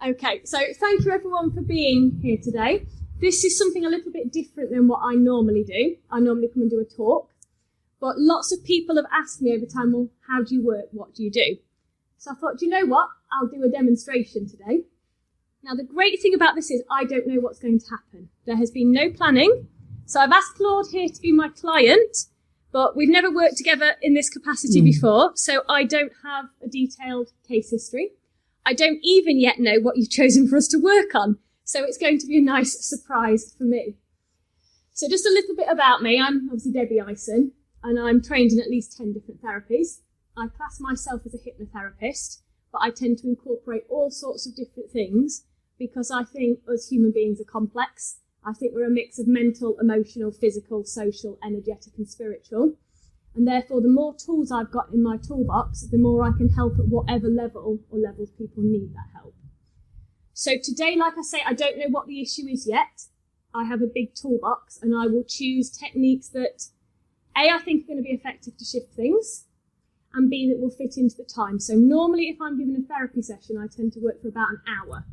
Okay, so thank you everyone for being here today. This is something a little bit different than what I normally do. I normally come and do a talk, but lots of people have asked me over time, well, how do you work? What do you do? So I thought, do you know what? I'll do a demonstration today. Now, the great thing about this is I don't know what's going to happen. There has been no planning. So I've asked Claude here to be my client, but we've never worked together in this capacity before. So I don't have a detailed case history. I don't even yet know what you've chosen for us to work on. So it's going to be a nice surprise for me. So just a little bit about me. I'm obviously Debbie Ison, and I'm trained in at least 10 different therapies. I class myself as a hypnotherapist, but I tend to incorporate all sorts of different things because I think us human beings are complex. I think we're a mix of mental, emotional, physical, social, energetic and spiritual. And therefore, the more tools I've got in my toolbox, the more I can help at whatever level or levels people need that help. So today, like I say, I don't know what the issue is yet. I have a big toolbox and I will choose techniques that, A, I think are going to be effective to shift things, and B, that will fit into the time. So normally if I'm given a therapy session, I tend to work for about an hour.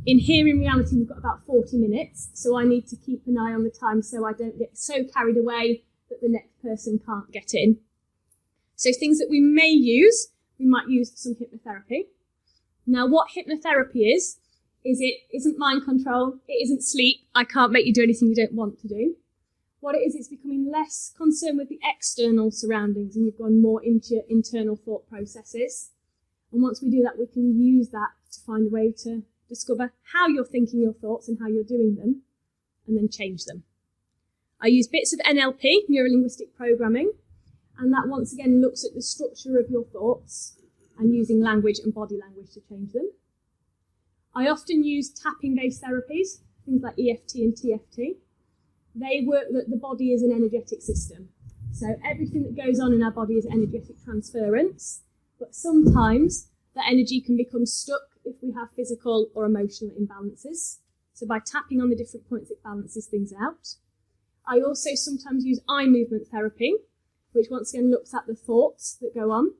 In here, in reality, we've got about 40 minutes, so I need to keep an eye on the time so I don't get so carried away that the next person can't get in. So things that we may use, we might use some hypnotherapy. Now, what hypnotherapy is it isn't mind control, it isn't sleep, I can't make you do anything you don't want to do. What it is, it's becoming less concerned with the external surroundings and you've gone more into your internal thought processes. And once we do that, we can use that to find a way to discover how you're thinking your thoughts and how you're doing them, and then change them. I use bits of NLP, neuro-linguistic programming, and that once again looks at the structure of your thoughts and using language and body language to change them. I often use tapping-based therapies, things like EFT and TFT. They work that the body is an energetic system. So everything that goes on in our body is energetic transference, but sometimes that energy can become stuck if we have physical or emotional imbalances. So by tapping on the different points, it balances things out. I also sometimes use eye movement therapy, which once again looks at the thoughts that go on.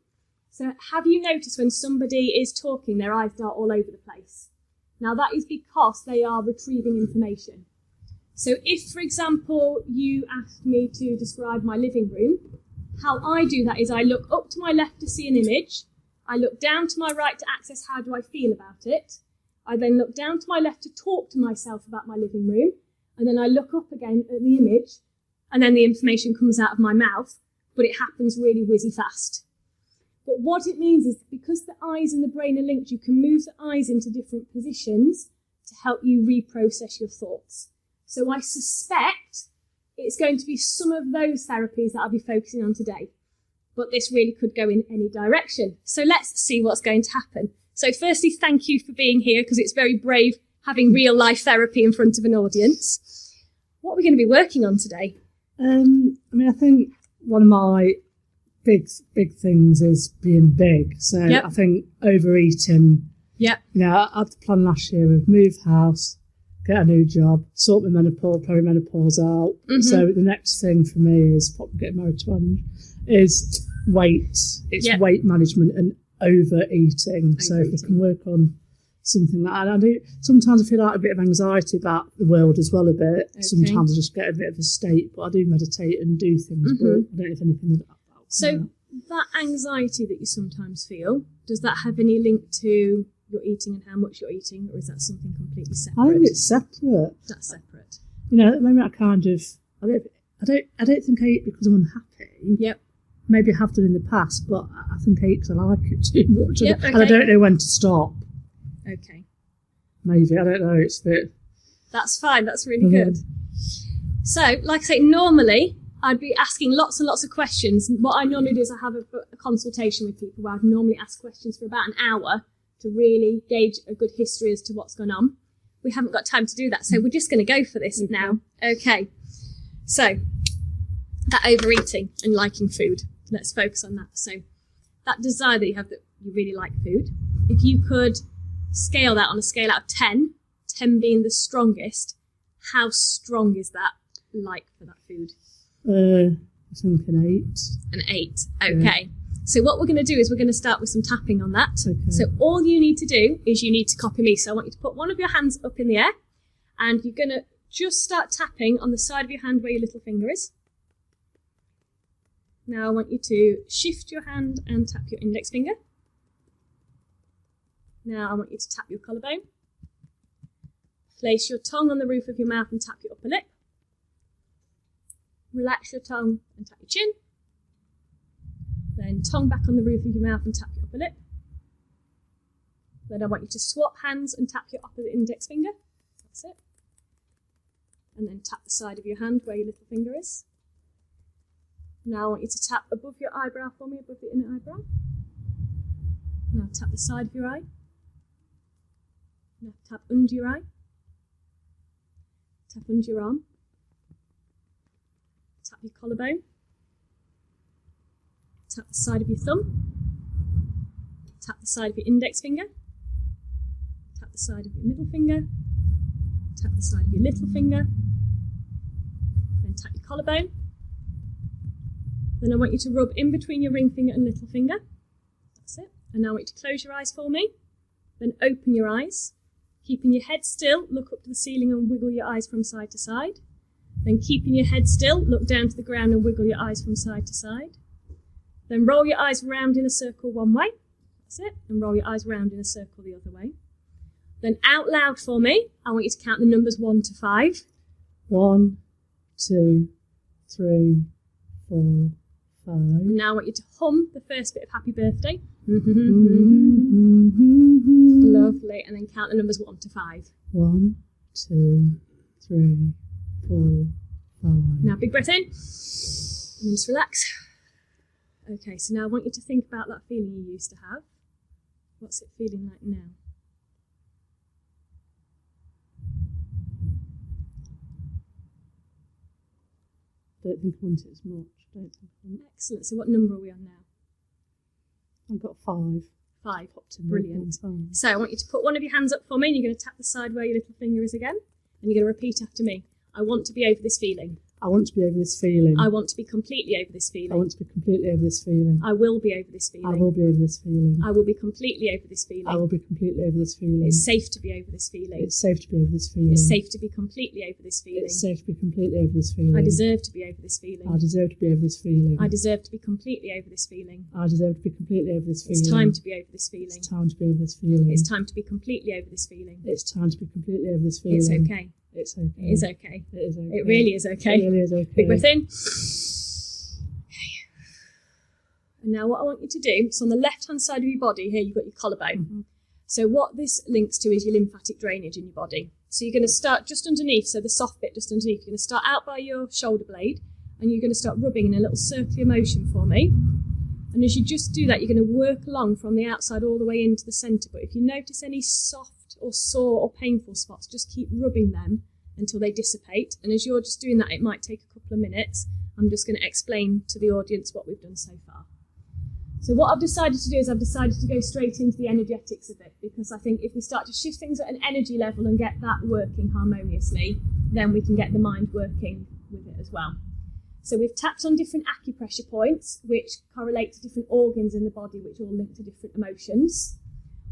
So have you noticed when somebody is talking, their eyes dart all over the place? Now that is because they are retrieving information. So if, for example, you asked me to describe my living room, how I do that is I look up to my left to see an image. I look down to my right to access how do I feel about it. I then look down to my left to talk to myself about my living room. And then I look up again at the image, and then the information comes out of my mouth, but it happens really whizzy fast. But what it means is because the eyes and the brain are linked, you can move the eyes into different positions to help you reprocess your thoughts. So I suspect it's going to be some of those therapies that I'll be focusing on today. But this really could go in any direction. So let's see what's going to happen. So firstly, thank you for being here, because it's very brave having real life therapy in front of an audience. What are we going to be working on today? I think one of my big things is being big. So I think overeating. Yep. I had the plan last year of move house, get a new job, sort my menopause, perimenopause out. Mm-hmm. So the next thing for me is probably getting married to one, is weight. It's weight management and overeating. So if we can work on something like that. I do sometimes I feel like a bit of anxiety about the world as well a bit. Okay. Sometimes I just get a bit of a state, but I do meditate and do things, but I don't know if anything of that. So that anxiety that you sometimes feel, does that have any link to your eating and how much you're eating, or is that something completely separate? I think it's separate. That's separate. At the moment I don't think I eat because I'm unhappy. Yep. Maybe I have done in the past, but I think I eat because I like it too much. Yep, okay. And I don't know when to stop. Okay. Maybe, I don't know. That's fine. That's really good. So, like I say, normally I'd be asking lots and lots of questions. What I normally do is I have a consultation with people where I'd normally ask questions for about an hour to really gauge a good history as to what's gone on. We haven't got time to do that, so we're just going to go for this now. Okay. So, that overeating and liking food. Let's focus on that. So, that desire that you have that you really like food, if you could scale that on a scale out of 10, 10 being the strongest, how strong is that like for that food? I think an 8. An 8, okay. Yeah. So what we're going to do is we're going to start with some tapping on that. Okay. So all you need to do is you need to copy me. So I want you to put one of your hands up in the air, and you're going to just start tapping on the side of your hand where your little finger is. Now I want you to shift your hand and tap your index finger. Now I want you to tap your collarbone. Place your tongue on the roof of your mouth and tap your upper lip. Relax your tongue and tap your chin. Then tongue back on the roof of your mouth and tap your upper lip. Then I want you to swap hands and tap your opposite index finger. That's it. And then tap the side of your hand where your little finger is. Now I want you to tap above your eyebrow for me, above the inner eyebrow. Now tap the side of your eye. Now tap under your eye. Tap under your arm. Tap your collarbone. Tap the side of your thumb. Tap the side of your index finger. Tap the side of your middle finger. Tap the side of your little finger. Then tap your collarbone. Then I want you to rub in between your ring finger and little finger. That's it. And now I want you to close your eyes for me. Then open your eyes. Keeping your head still, look up to the ceiling and wiggle your eyes from side to side. Then keeping your head still, look down to the ground and wiggle your eyes from side to side. Then roll your eyes round in a circle one way. That's it. And roll your eyes round in a circle the other way. Then out loud for me, I want you to count the numbers 1 to 5. 1, 2, 3, 4, 5. And now I want you to hum the first bit of Happy Birthday. Lovely. And then count the numbers 1 to 5. 1, 2, 3, 4, 5. Now big breath in. And then just relax. Okay, so now I want you to think about that feeling you used to have. What's it feeling like now? Don't think I want it as much. Don't think I want it. Excellent. So what number are we on now? I've got 5. 5. Popped in Brilliant. 5. So I want you to put one of your hands up for me, and you're going to tap the side where your little finger is again, and you're going to repeat after me. I want to be over this feeling. I want to be over this feeling. I want to be completely over this feeling. I want to be completely over this feeling. I will be over this feeling. I will be over this feeling. I will be completely over this feeling. I will be completely over this feeling. It's safe to be over this feeling. It's safe to be over this feeling. It's safe to be completely over this feeling. It's safe to be completely over this feeling. I deserve to be over this feeling. I deserve to be over this feeling. I deserve to be completely over this feeling. I deserve to be completely over this feeling. It's time to be over this feeling. It's time to be over this feeling. It's time to be completely over this feeling. It's time to be completely over this feeling. It's okay. It's okay. It is okay. It is okay. It really is okay. It really is okay. Big breath in. And now what I want you to do, so on the left-hand side of your body, here you've got your collarbone. Mm-hmm. So what this links to is your lymphatic drainage in your body. So you're going to start just underneath, so the soft bit just underneath. You're going to start out by your shoulder blade, and you're going to start rubbing in a little circular motion for me. And as you just do that, you're going to work along from the outside all the way into the centre. But if you notice any soft or sore or painful spots, just keep rubbing them until they dissipate. And as you're just doing that, it might take a couple of minutes. I'm just going to explain to the audience what we've done so far. So what I've decided to do is I've decided to go straight into the energetics of it, because I think if we start to shift things at an energy level and get that working harmoniously, then we can get the mind working with it as well. So we've tapped on different acupressure points, which correlate to different organs in the body, which all link to different emotions.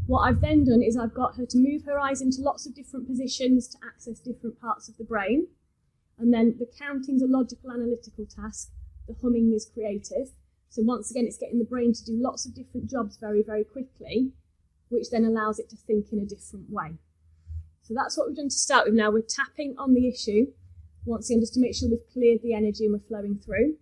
What I've then done is I've got her to move her eyes into lots of different positions to access different parts of the brain. And then the counting's a logical analytical task. The humming is creative. So once again, it's getting the brain to do lots of different jobs very, very quickly, which then allows it to think in a different way. So that's what we've done to start with. Now we're tapping on the issue, once again, just to make sure we've cleared the energy and we're flowing through.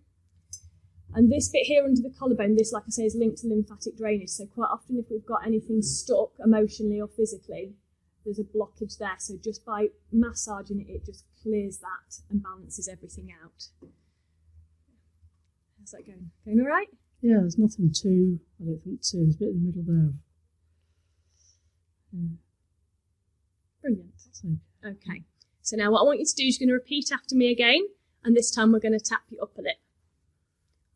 And this bit here under the collarbone, this, like I say, is linked to lymphatic drainage. So quite often if we've got anything stuck emotionally or physically, there's a blockage there. So just by massaging it, it just clears that and balances everything out. How's that going? Going all right? Yeah, there's nothing too, I don't think too, there's a bit in the middle there. Yeah. Brilliant. Okay. Okay. So now what I want you to do is you're going to repeat after me again, and this time we're going to tap your upper lip.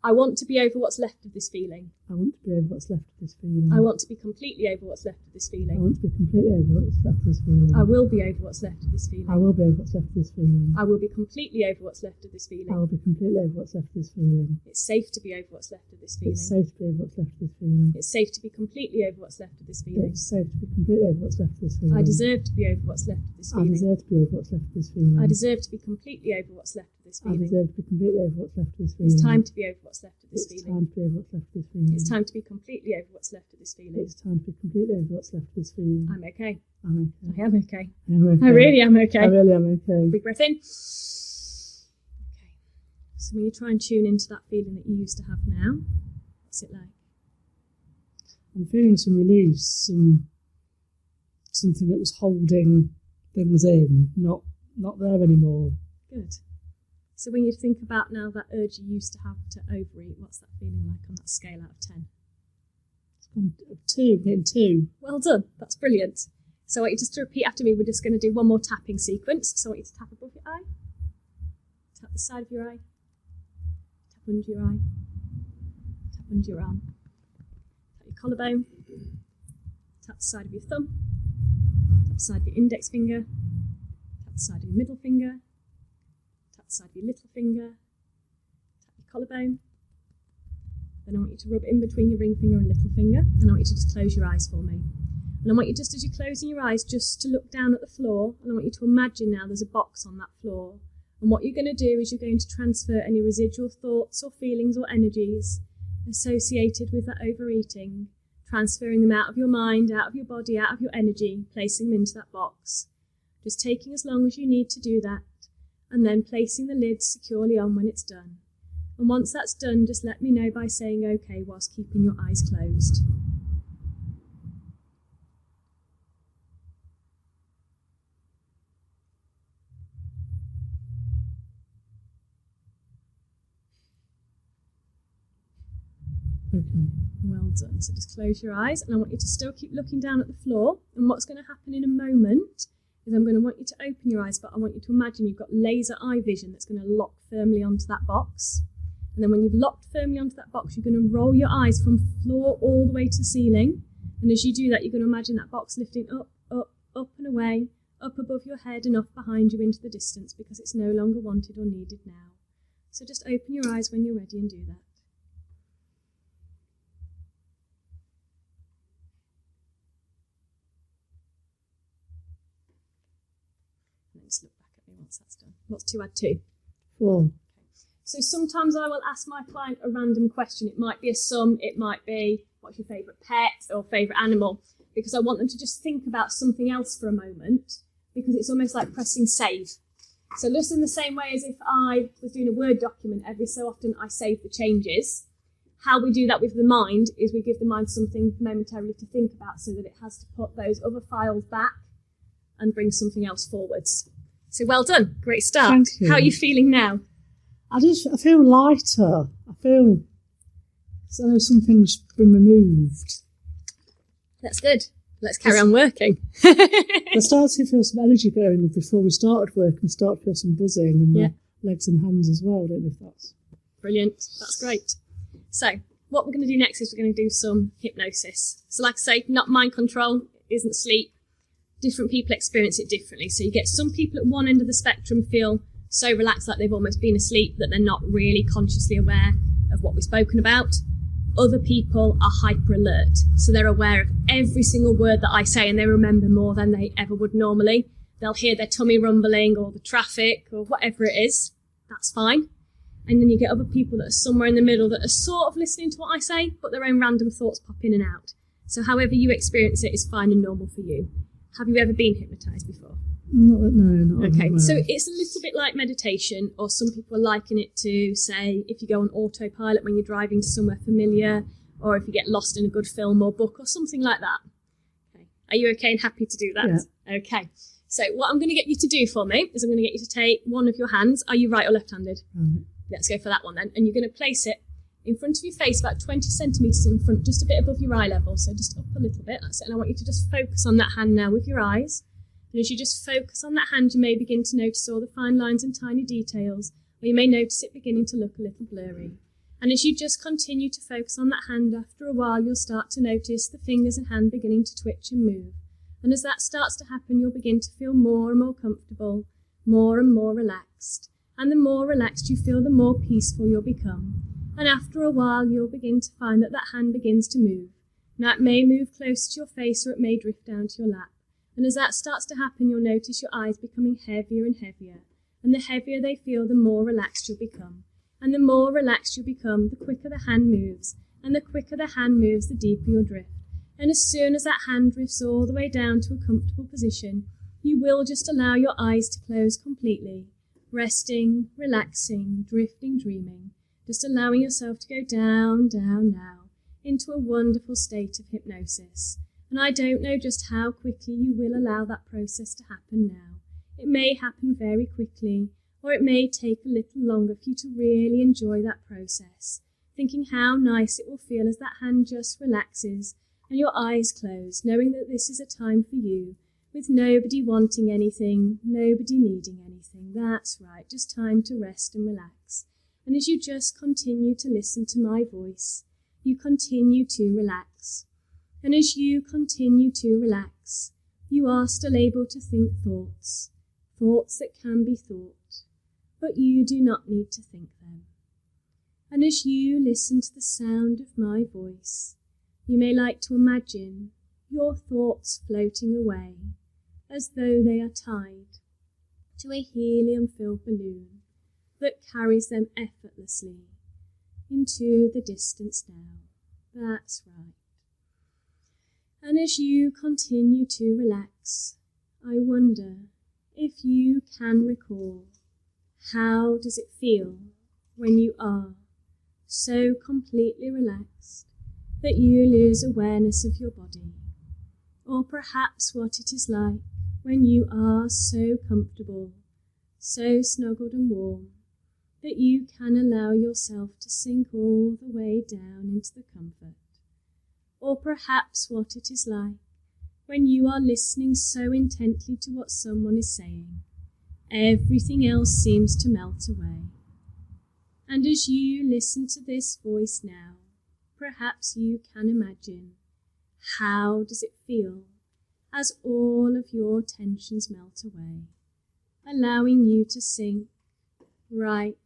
I want to be over what's left of this feeling. I want to be over what's left of this feeling. I want to be completely over what's left of this feeling. I want to be completely over what's left of this feeling. I will be over what's left of this feeling. I will be over what's left of this feeling. I will be completely over what's left of this feeling. I will be completely over what's left of this feeling. It's safe to be over what's left of this feeling. It's safe to be over what's left of this feeling. It's safe to be completely over what's left of this feeling. It's safe to be completely over what's left of this feeling. I deserve to be over what's left of this I feeling. deserve to be over what's left of this feeling. I deserve to be completely over what's left of this I feeling. deserve to be completely over what's left of this feeling. It's time to be over what's left of this It's feeling. time to be over what's left of this feeling. It's time to be completely over what's left of this feeling. It's time to be completely over what's left of this feeling. I'm okay. I'm I okay. am okay. I'm okay. I really am okay. I really am okay. Big breath in. Okay. So when you try and tune into that feeling that you used to have now, what's it like? I'm feeling some release, something that was holding things in, not there anymore. Good. So when you think about now that urge you used to have to overeat, what's that feeling like on that scale out of 10? It's gone 2, getting 2. Well done. That's brilliant. So I want you just to repeat after me. We're just going to do one more tapping sequence. So I want you to tap above your eye, tap the side of your eye, tap under your eye, tap under your arm, tap your collarbone, tap the side of your thumb, tap the side of your index finger, tap the side of your middle finger, tap the side of your little finger, tap your collarbone. Then I want you to rub in between your ring finger and little finger, and I want you to just close your eyes for me. And I want you, just as you're closing your eyes, just to look down at the floor, and I want you to imagine now there's a box on that floor. And what you're going to do is you're going to transfer any residual thoughts or feelings or energies associated with that overeating, transferring them out of your mind, out of your body, out of your energy, placing them into that box. Just taking as long as you need to do that, and then placing the lid securely on when it's done. And once that's done, just let me know by saying okay whilst keeping your eyes closed. Okay. Well done. So just close your eyes, and I want you to still keep looking down at the floor. And what's going to happen in a moment is I'm going to want you to open your eyes, but I want you to imagine you've got laser eye vision that's going to lock firmly onto that box. And then when you've locked firmly onto that box, you're going to roll your eyes from floor all the way to ceiling. And as you do that, you're going to imagine that box lifting up, up, up and away, up above your head and off behind you into the distance, because it's no longer wanted or needed now. So just open your eyes when you're ready and do that. And then just look back at me once that's done. What's 2 add 2? 4. So sometimes I will ask my client a random question. It might be a sum, it might be, what's your favourite pet or favourite animal? Because I want them to just think about something else for a moment, because it's almost like pressing save. So just in the same way as if I was doing a Word document, every so often I save the changes. How we do that with the mind is we give the mind something momentarily to think about so that it has to put those other files back and bring something else forwards. So well done. Great start. Thank you. How are you feeling now? I feel lighter. I feel as though something's been removed. That's good. Let's carry on working. I started to feel some energy going before we started work, and started to feel some buzzing in my legs and hands as well. I don't know if that's... Brilliant. That's great. So what we're going to do next is we're going to do some hypnosis. So like I say, not mind control, isn't sleep. Different people experience it differently. So you get some people at one end of the spectrum feel so relaxed, like they've almost been asleep, that they're not really consciously aware of what we've spoken about. Other people are hyper alert, so they're aware of every single word that I say, and they remember more than they ever would normally. They'll hear their tummy rumbling or the traffic or whatever it is. That's fine. And then you get other people that are somewhere in the middle that are sort of listening to what I say, but their own random thoughts pop in and out. So however you experience it is fine and normal for you. Have you ever been hypnotised before? No. Okay, so it's a little bit like meditation, or some people liken it to, say, if you go on autopilot when you're driving to somewhere familiar, or if you get lost in a good film or book or something like that. Okay. Are you okay and happy to do that? Yeah. Okay. So what I'm going to get you to do for me is I'm going to get you to take one of your hands. Are you right or left-handed? Right. Let's go for that one then. And you're going to place it in front of your face, about 20 centimetres in front, just a bit above your eye level, so just up a little bit. That's it. And I want you to just focus on that hand now with your eyes. And as you just focus on that hand, you may begin to notice all the fine lines and tiny details, or you may notice it beginning to look a little blurry. And as you just continue to focus on that hand, after a while you'll start to notice the fingers and hand beginning to twitch and move. And as that starts to happen, you'll begin to feel more and more comfortable, more and more relaxed. And the more relaxed you feel, the more peaceful you'll become. And after a while, you'll begin to find that that hand begins to move. Now, it may move closer to your face or it may drift down to your lap. And as that starts to happen, you'll notice your eyes becoming heavier and heavier. And the heavier they feel, the more relaxed you'll become. And the more relaxed you become, the quicker the hand moves. And the quicker the hand moves, the deeper you'll drift. And as soon as that hand drifts all the way down to a comfortable position, you will just allow your eyes to close completely, resting, relaxing, drifting, dreaming, just allowing yourself to go down, down now, into a wonderful state of hypnosis. And I don't know just how quickly you will allow that process to happen now. It may happen very quickly, or it may take a little longer for you to really enjoy that process, thinking how nice it will feel as that hand just relaxes and your eyes close, knowing that this is a time for you, with nobody wanting anything, nobody needing anything. That's right, just time to rest and relax. And as you just continue to listen to my voice, you continue to relax. And as you continue to relax, you are still able to think thoughts, thoughts that can be thought, but you do not need to think them. And as you listen to the sound of my voice, you may like to imagine your thoughts floating away as though they are tied to a helium-filled balloon that carries them effortlessly into the distance now. That's right. And as you continue to relax, I wonder if you can recall, how does it feel when you are so completely relaxed that you lose awareness of your body? Or perhaps what it is like when you are so comfortable, so snuggled and warm, that you can allow yourself to sink all the way down into the comfort. Or perhaps what it is like when you are listening so intently to what someone is saying, everything else seems to melt away. And as you listen to this voice now, perhaps you can imagine, how does it feel as all of your tensions melt away, allowing you to sink right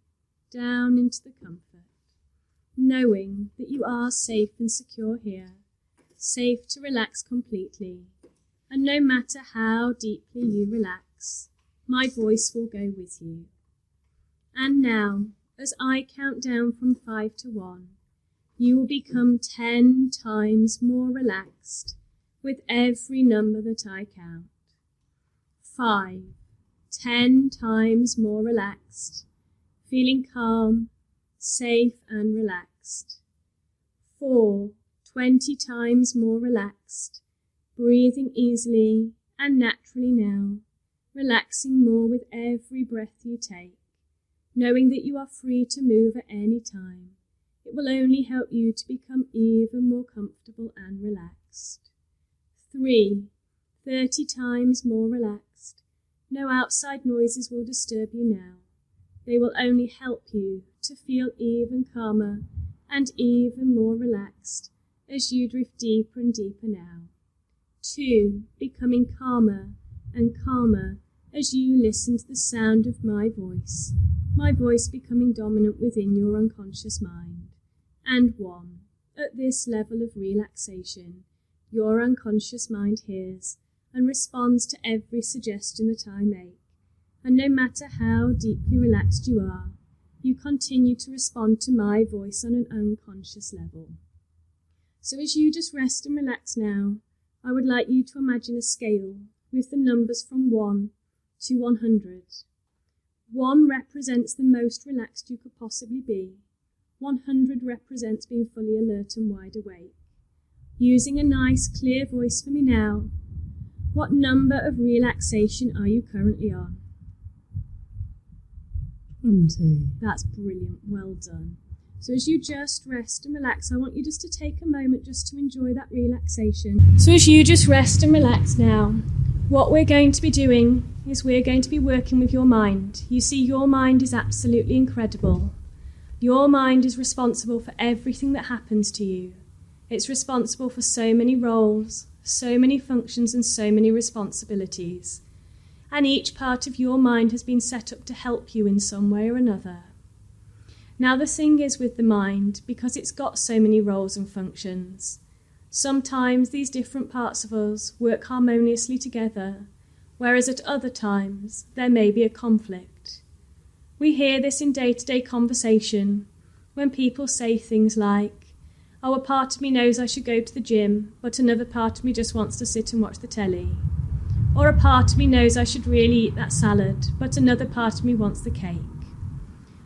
down into the comfort, knowing that you are safe and secure here, safe to relax completely, and no matter how deeply you relax, my voice will go with you. And now, as I count down from 5 to 1, you will become 10 times more relaxed with every number that I count. 5, 10 times more relaxed, feeling calm, safe and relaxed. 4, 20 times more relaxed, breathing easily and naturally now, relaxing more with every breath you take, knowing that you are free to move at any time. It will only help you to become even more comfortable and relaxed. 3, 30 times more relaxed. No outside noises will disturb you now. They will only help you to feel even calmer and even more relaxed as you drift deeper and deeper now. 2, becoming calmer and calmer as you listen to the sound of my voice becoming dominant within your unconscious mind. And 1, at this level of relaxation, your unconscious mind hears and responds to every suggestion that I make. And no matter how deeply relaxed you are, you continue to respond to my voice on an unconscious level. So as you just rest and relax now, I would like you to imagine a scale with the numbers from 1 to 100. 1 represents the most relaxed you could possibly be. 100 represents being fully alert and wide awake. Using a nice clear voice for me now, what number of relaxation are you currently on? 20. That's brilliant, well done. So as you just rest and relax, I want you just to take a moment just to enjoy that relaxation. So as you just rest and relax now, what we're going to be doing is we're going to be working with your mind. You see, your mind is absolutely incredible. Your mind is responsible for everything that happens to you. It's responsible for so many roles, so many functions, and so many responsibilities. And each part of your mind has been set up to help you in some way or another. Now the thing is with the mind, because it's got so many roles and functions, sometimes these different parts of us work harmoniously together, whereas at other times there may be a conflict. We hear this in day-to-day conversation when people say things like, "Oh, a part of me knows I should go to the gym, but another part of me just wants to sit and watch the telly." Or a part of me knows I should really eat that salad, but another part of me wants the cake.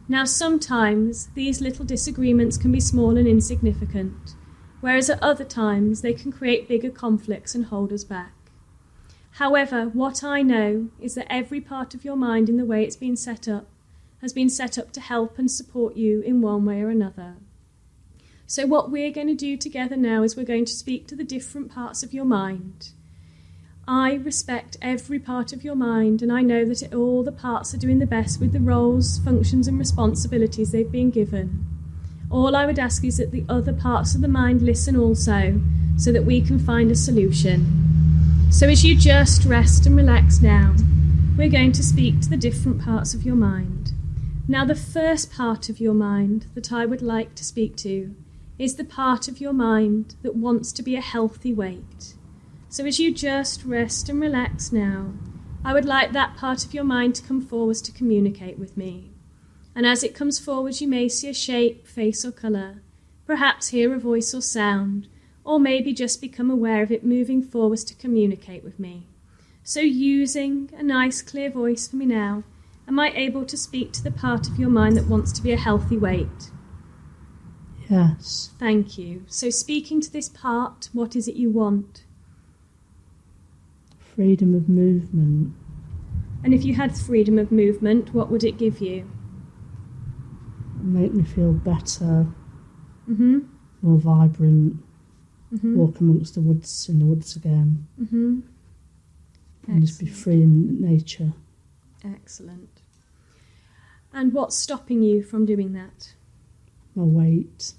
Now sometimes these little disagreements can be small and insignificant, whereas at other times they can create bigger conflicts and hold us back. However, what I know is that every part of your mind in the way it's been set up has been set up to help and support you in one way or another. So what we're going to do together now is we're going to speak to the different parts of your mind. I respect every part of your mind, and I know that all the parts are doing the best with the roles, functions and responsibilities they've been given. All I would ask is that the other parts of the mind listen also, so that we can find a solution. So as you just rest and relax now, we're going to speak to the different parts of your mind. Now the first part of your mind that I would like to speak to is the part of your mind that wants to be a healthy weight. So as you just rest and relax now, I would like that part of your mind to come forwards to communicate with me. And as it comes forward, you may see a shape, face or colour, perhaps hear a voice or sound, or maybe just become aware of it moving forwards to communicate with me. So using a nice clear voice for me now, am I able to speak to the part of your mind that wants to be a healthy weight? Yes. Thank you. So speaking to this part, what is it you want? Freedom of movement. And if you had freedom of movement, what would it give you? Make me feel better, Mm-hmm. more vibrant, Mm-hmm. walk amongst the woods, in the woods again, Mm-hmm. and just be free in nature. Excellent. And what's stopping you from doing that? My weight,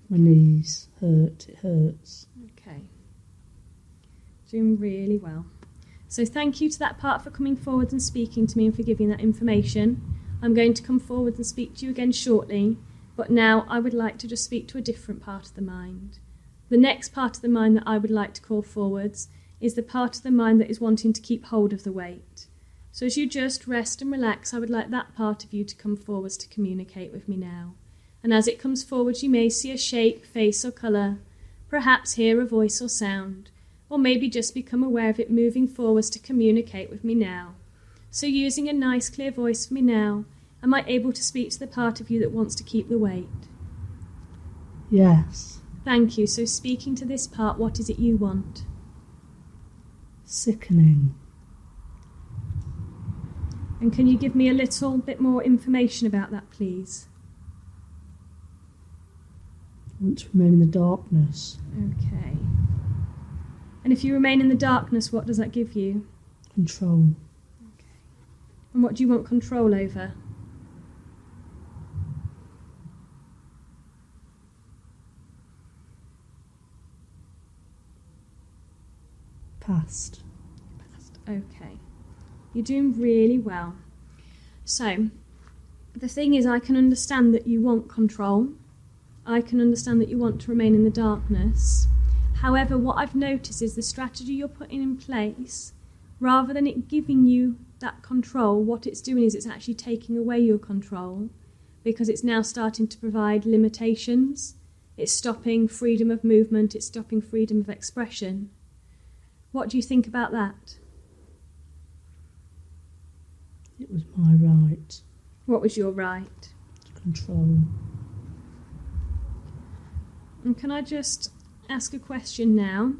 my knees hurt, it hurts. Okay. Doing really well. So thank you to that part for coming forward and speaking to me and for giving that information. I'm going to come forward and speak to you again shortly, but now I would like to just speak to a different part of the mind. The next part of the mind that I would like to call forwards is the part of the mind that is wanting to keep hold of the weight. So as you just rest and relax, I would like that part of you to come forwards to communicate with me now. And as it comes forward, you may see a shape, face or colour, perhaps hear a voice or sound, or maybe just become aware of it moving forwards to communicate with me now. So using a nice clear voice for me now, am I able to speak to the part of you that wants to keep the weight? Yes. Thank you. So speaking to this part, what is it you want? Sickening. And can you give me a little bit more information about that, please? I want to remain in the darkness. Okay. And if you remain in the darkness, what does that give you? Control. Okay. And what do you want control over? Past. Okay. You're doing really well. So, the thing is, I can understand that you want control. I can understand that you want to remain in the darkness. However, what I've noticed is the strategy you're putting in place, rather than it giving you that control, what it's doing is it's actually taking away your control, because it's now starting to provide limitations. It's stopping freedom of movement. It's stopping freedom of expression. What do you think about that? It was my right. What was your right? To control. And can I just ask a question now?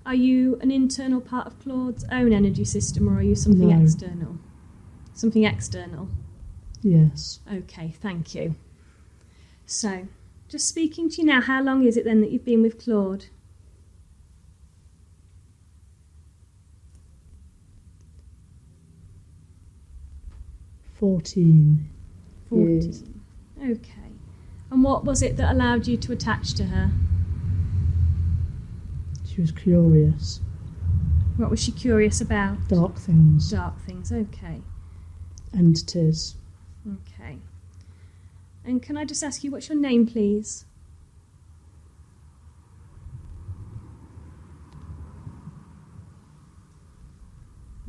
Are you an internal part of Claude's own energy system, or are you something No. external? Something external? Yes. Okay, thank you. So, just speaking to you now, how long is it then that you've been with Claude? 14 14. years. Okay. And what was it that allowed you to attach to her? She was curious. What was she curious about? Dark things. Dark things, okay. Entities. Okay. And can I just ask you, what's your name, please?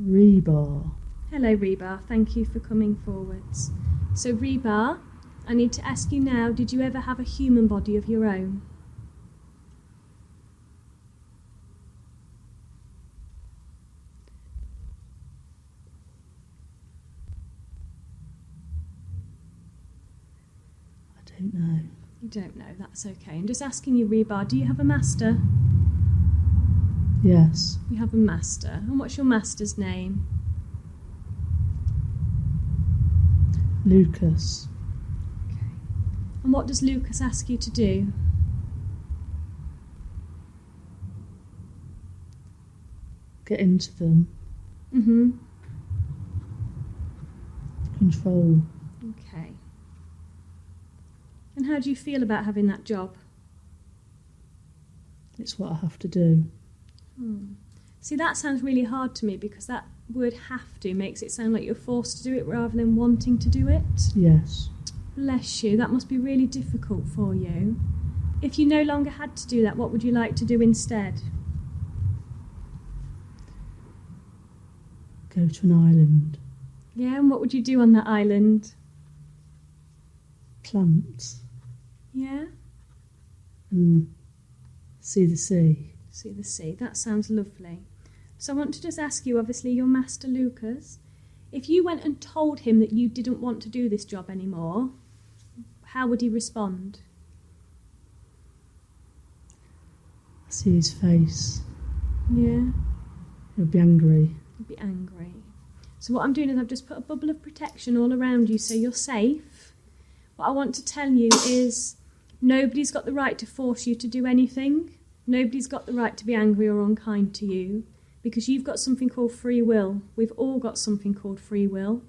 Rebar. Hello, Rebar. Thank you for coming forwards. So, Rebar, I need to ask you now, did you ever have a human body of your own? I don't know. You don't know, that's okay. I'm just asking you, Rebar, do you have a master? Yes. You have a master. And what's your master's name? Lucas. Okay. And what does Lucas ask you to do? Get into them. Mm-hmm. Control. Okay. And how do you feel about having that job? It's what I have to do. See, that sounds really hard to me because that word have to makes it sound like you're forced to do it rather than wanting to do it. Yes. Bless you, that must be really difficult for you. If you no longer had to do that, what would you like to do instead? Go to an island. Yeah, and what would you do on that island? Plants. Yeah? And see the sea. See the sea, that sounds lovely. So I want to just ask you, obviously, your master Lucas, if you went and told him that you didn't want to do this job anymore, how would he respond? I see his face. Yeah? He'll be angry. He'd be angry. So what I'm doing is I've just put a bubble of protection all around you so you're safe. What I want to tell you is nobody's got the right to force you to do anything. Nobody's got the right to be angry or unkind to you because you've got something called free will. We've all got something called free will.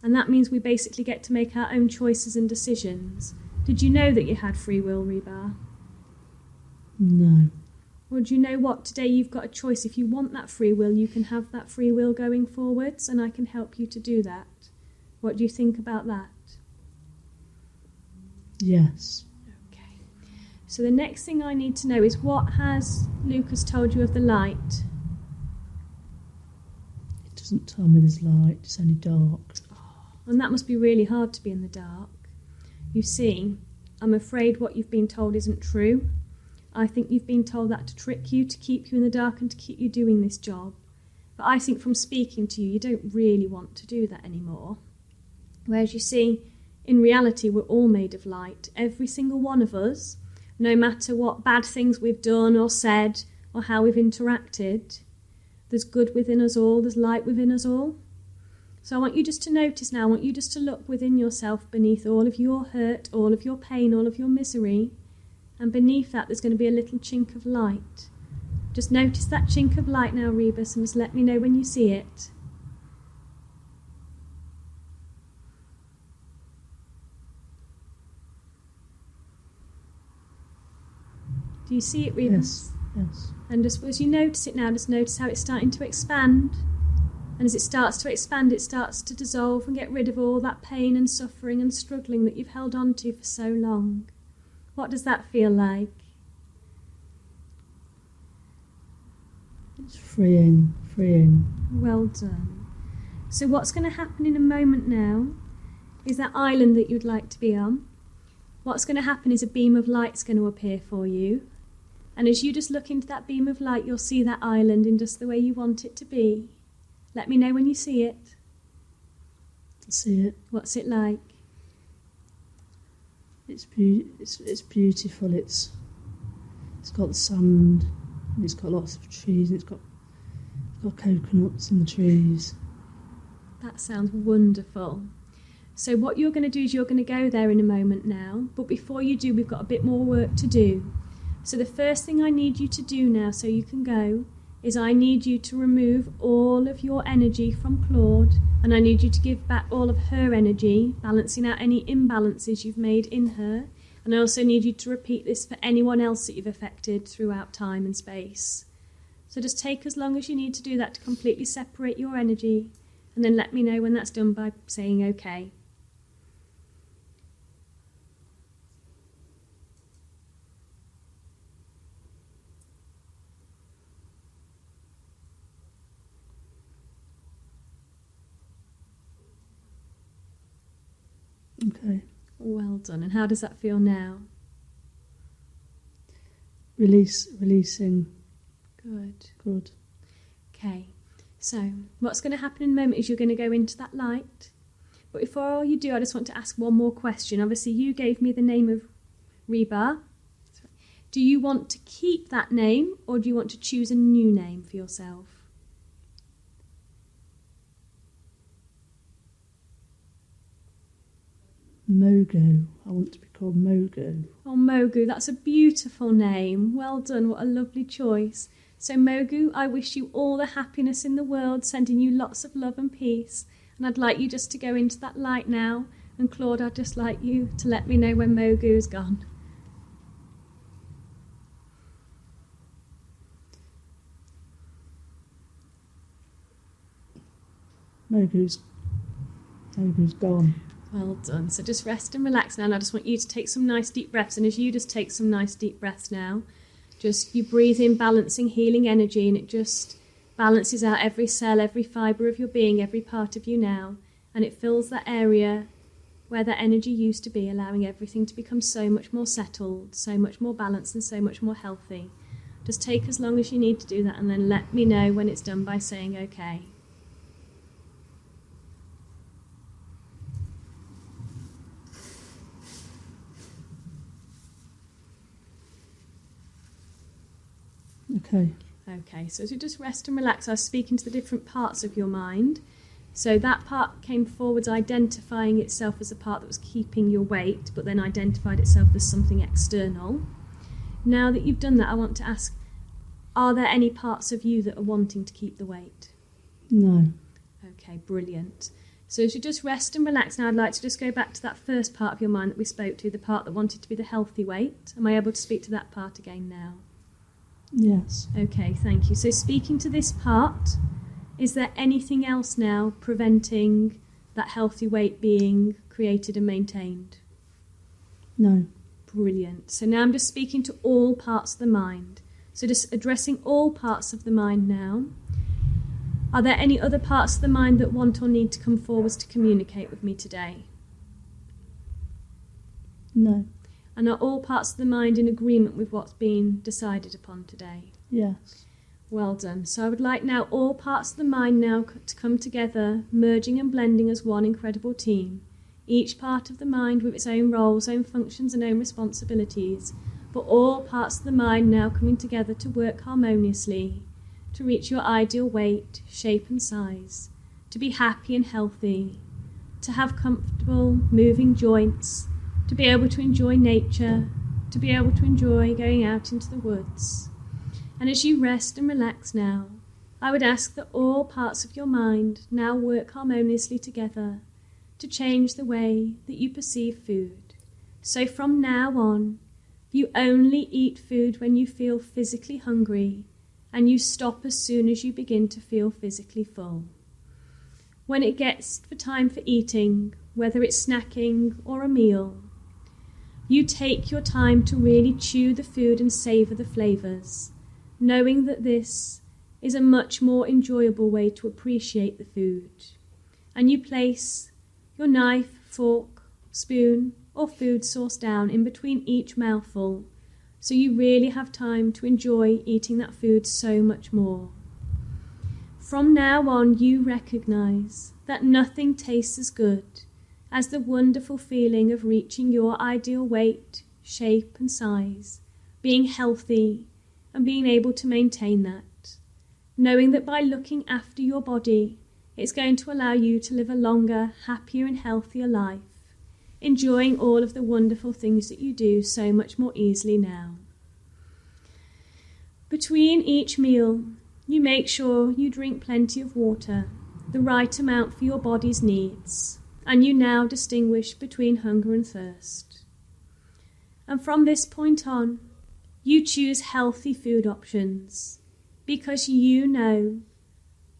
And that means we basically get to make our own choices and decisions. Did you know that you had free will, Rebar? No. Well, do you know what? Today you've got a choice. If you want that free will, you can have that free will going forwards, and I can help you to do that. What do you think about that? Yes. Okay. So the next thing I need to know is, what has Lucas told you of the light? It doesn't tell me there's light, it's only dark. And that must be really hard to be in the dark. You see, I'm afraid what you've been told isn't true. I think you've been told that to trick you, to keep you in the dark and to keep you doing this job. But I think from speaking to you, you don't really want to do that anymore. Whereas you see, in reality, we're all made of light. Every single one of us, no matter what bad things we've done or said or how we've interacted, there's good within us all, there's light within us all. So I want you just to notice now, I want you just to look within yourself beneath all of your hurt, all of your pain, all of your misery. And beneath that, there's going to be a little chink of light. Just notice that chink of light now, Rebus, and just let me know when you see it. Do you see it, Rebus? Yes. And just as you notice it now, just notice how it's starting to expand. And as it starts to expand, it starts to dissolve and get rid of all that pain and suffering and struggling that you've held on to for so long. What does that feel like? It's freeing. Well done. So what's going to happen in a moment now is that island that you'd like to be on. What's going to happen is a beam of light's going to appear for you. And as you just look into that beam of light, you'll see that island in just the way you want it to be. Let me know when you see it. I see it. What's it like? It's beautiful. It's got the sand, and it's got lots of trees, and it's got coconuts in the trees. That sounds wonderful. So what you're going to do is you're going to go there in a moment now, but before you do, we've got a bit more work to do. So the first thing I need you to do now so you can go is I need you to remove all of your energy from Claude, and I need you to give back all of her energy, balancing out any imbalances you've made in her. And I also need you to repeat this for anyone else that you've affected throughout time and space. So just take as long as you need to do that to completely separate your energy, and then let me know when that's done by saying okay. Okay. Well done. And how does that feel now? Releasing. Good. Okay. So what's going to happen in a moment is you're going to go into that light. But before you do, I just want to ask one more question. Obviously, you gave me the name of Rebar. Do you want to keep that name, or do you want to choose a new name for yourself? Mogu. I want to be called Mogu. Oh, Mogu, that's a beautiful name. Well done, what a lovely choice. So Mogu, I wish you all the happiness in the world, sending you lots of love and peace. And I'd like you just to go into that light now. And Claude, I'd just like you to let me know when Mogu is gone. Mogu's gone. Well done. So just rest and relax now. And I just want you to take some nice deep breaths. And as you just take some nice deep breaths now, just you breathe in balancing, healing energy, and it just balances out every cell, every fibre of your being, every part of you now. And it fills that area where that energy used to be, allowing everything to become so much more settled, so much more balanced, and so much more healthy. Just take as long as you need to do that, and then let me know when it's done by saying okay. Okay, so as you just rest and relax, I was speaking to the different parts of your mind. So that part came forwards identifying itself as a part that was keeping your weight, but then identified itself as something external. Now that you've done that, I want to ask, are there any parts of you that are wanting to keep the weight? No. Okay, brilliant. So as you just rest and relax now, I'd like to just go back to that first part of your mind that we spoke to, the part that wanted to be the healthy weight. Am I able to speak to that part again now? Yes. Okay, thank you. So speaking to this part, is there anything else now preventing that healthy weight being created and maintained? No. Brilliant. So now I'm just speaking to all parts of the mind. So just addressing all parts of the mind now. Are there any other parts of the mind that want or need to come forwards to communicate with me today? No. And are all parts of the mind in agreement with what's been decided upon today? Yes. Well done. So I would like now all parts of the mind now to come together, merging and blending as one incredible team. Each part of the mind with its own roles, own functions and own responsibilities, but all parts of the mind now coming together to work harmoniously, to reach your ideal weight, shape and size, to be happy and healthy, to have comfortable moving joints, to be able to enjoy nature, to be able to enjoy going out into the woods. And as you rest and relax now, I would ask that all parts of your mind now work harmoniously together to change the way that you perceive food. So from now on, you only eat food when you feel physically hungry, and you stop as soon as you begin to feel physically full. When it gets for time for eating, whether it's snacking or a meal, you take your time to really chew the food and savour the flavours, knowing that this is a much more enjoyable way to appreciate the food. And you place your knife, fork, spoon or food source down in between each mouthful, so you really have time to enjoy eating that food so much more. From now on, you recognise that nothing tastes as good as the wonderful feeling of reaching your ideal weight, shape and size, being healthy and being able to maintain that, knowing that by looking after your body, it's going to allow you to live a longer, happier and healthier life, enjoying all of the wonderful things that you do so much more easily now. Between each meal, you make sure you drink plenty of water, the right amount for your body's needs, and you now distinguish between hunger and thirst. And from this point on, you choose healthy food options because you know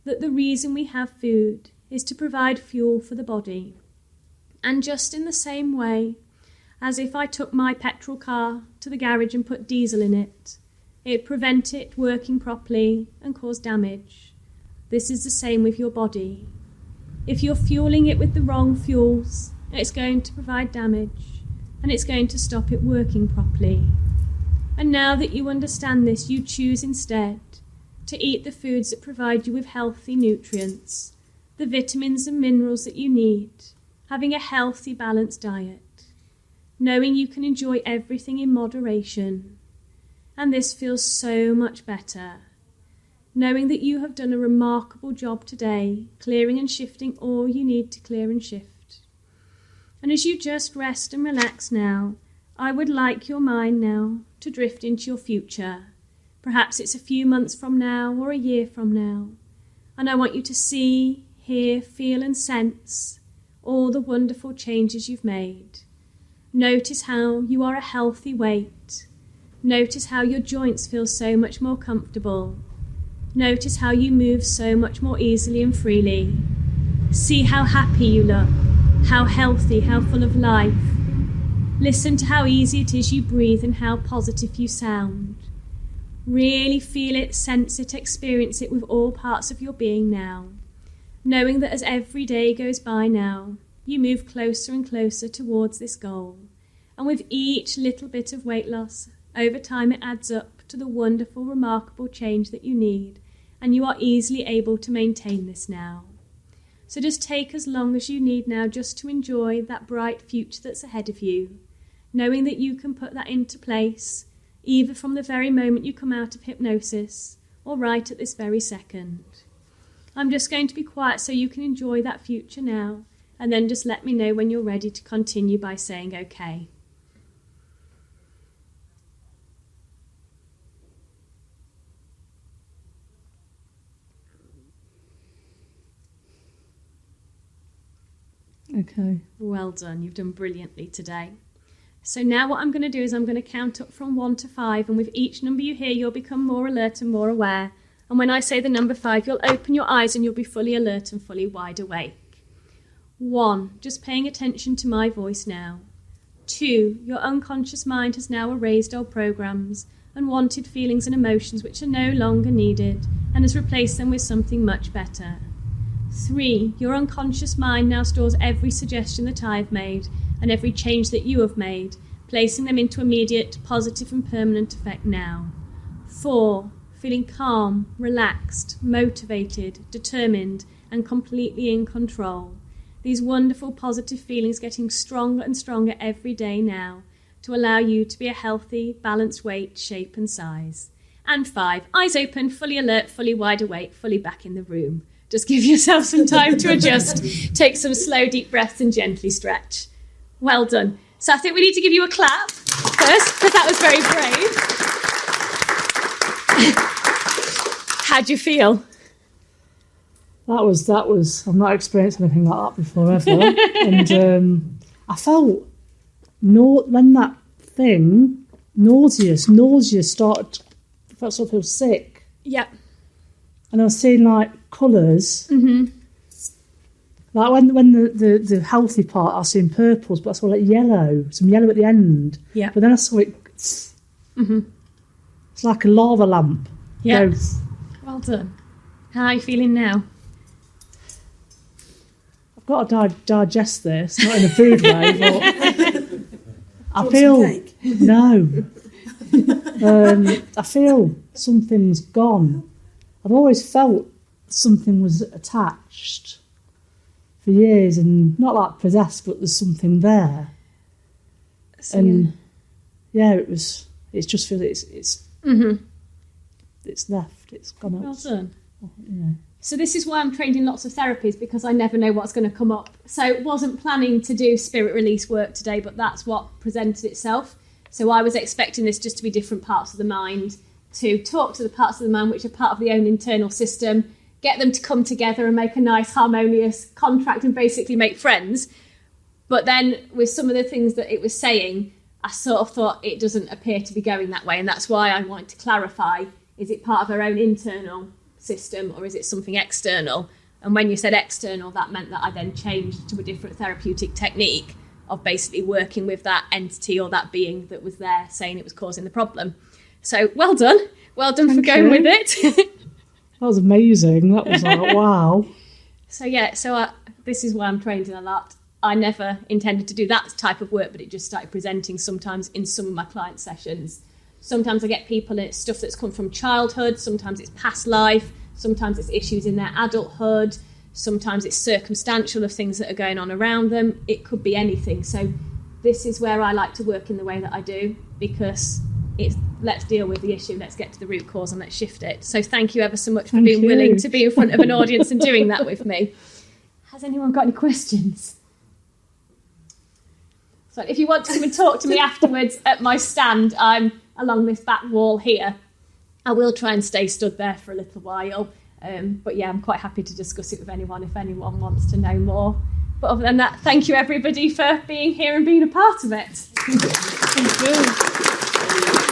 that the reason we have food is to provide fuel for the body. And just in the same way as if I took my petrol car to the garage and put diesel in it, it'd prevent it working properly and cause damage. This is the same with your body. If you're fueling it with the wrong fuels, it's going to provide damage and it's going to stop it working properly. And now that you understand this, you choose instead to eat the foods that provide you with healthy nutrients, the vitamins and minerals that you need, having a healthy, balanced diet, knowing you can enjoy everything in moderation. And this feels so much better, knowing that you have done a remarkable job today, clearing and shifting all you need to clear and shift. And as you just rest and relax now, I would like your mind now to drift into your future. Perhaps it's a few months from now or a year from now. And I want you to see, hear, feel and sense all the wonderful changes you've made. Notice how you are a healthy weight. Notice how your joints feel so much more comfortable. Notice how you move so much more easily and freely. See how happy you look, how healthy, how full of life. Listen to how easy it is you breathe and how positive you sound. Really feel it, sense it, experience it with all parts of your being now. Knowing that as every day goes by now, you move closer and closer towards this goal. And with each little bit of weight loss, over time it adds up to the wonderful, remarkable change that you need. And you are easily able to maintain this now. So just take as long as you need now just to enjoy that bright future that's ahead of you, knowing that you can put that into place either from the very moment you come out of hypnosis or right at this very second. I'm just going to be quiet so you can enjoy that future now, and then just let me know when you're ready to continue by saying okay. Okay. Well done. You've done brilliantly today. So now what I'm going to do is I'm going to count up from 1 to 5, and with each number you hear, you'll become more alert and more aware. And when I say the number 5, you'll open your eyes and you'll be fully alert and fully wide awake. 1, just paying attention to my voice now. 2, your unconscious mind has now erased old programs, unwanted feelings and emotions which are no longer needed, and has replaced them with something much better. 3, your unconscious mind now stores every suggestion that I've made and every change that you have made, placing them into immediate, positive and permanent effect now. 4, feeling calm, relaxed, motivated, determined and completely in control. These wonderful positive feelings getting stronger and stronger every day now to allow you to be a healthy, balanced weight, shape and size. And 5, eyes open, fully alert, fully wide awake, fully back in the room. Just give yourself some time to adjust, take some slow, deep breaths and gently stretch. Well done. So I think we need to give you a clap first, because that was very brave. How do you feel? That was. I've not experienced anything like that before ever. And I felt when that thing, nausea started. I felt sort of sick. Yeah. And I was seeing like colours. Mm-hmm. Like when the healthy part, I was seeing purples, but I saw like yellow, some yellow at the end. Yeah. But then I saw it. Mm-hmm. It's like a lava lamp. Yeah. Goes. Well done. How are you feeling now? I've got to digest this, not in a food way, but I feel no. I feel something's gone. I've always felt something was attached for years, and not like possessed, but there's something there. So, and yeah, it's just feel it's mm-hmm. It's left. It's gone out. Well done. Yeah. So this is why I'm trained in lots of therapies, because I never know what's going to come up. So wasn't planning to do spirit release work today, but that's what presented itself. So I was expecting this just to be different parts of the mind, to talk to the parts of the mind which are part of the own internal system, get them to come together and make a nice harmonious contract and basically make friends. But then with some of the things that it was saying, I sort of thought it doesn't appear to be going that way, and that's why I wanted to clarify, is it part of our own internal system or is it something external? And when you said external, that meant that I then changed to a different therapeutic technique of basically working with that entity or that being that was there saying it was causing the problem. So well done for going with it. That was amazing. That was like, wow. So this is why I'm trained in a lot. I never intended to do that type of work, but it just started presenting sometimes in some of my client sessions. Sometimes I get people, and it's stuff that's come from childhood, sometimes it's past life, sometimes it's issues in their adulthood, sometimes it's circumstantial of things that are going on around them. It could be anything. So this is where I like to work in the way that I do, because it's let's deal with the issue, let's get to the root cause and let's shift it. So thank you ever so much for being willing to be in front of an audience and doing that with me. Has anyone got any questions? So if you want to come and talk to me afterwards at my stand, I'm along this back wall here. I will try and stay stood there for a little while. But yeah, I'm quite happy to discuss it with anyone if anyone wants to know more. But other than that, thank you everybody for being here and being a part of it. Thank you.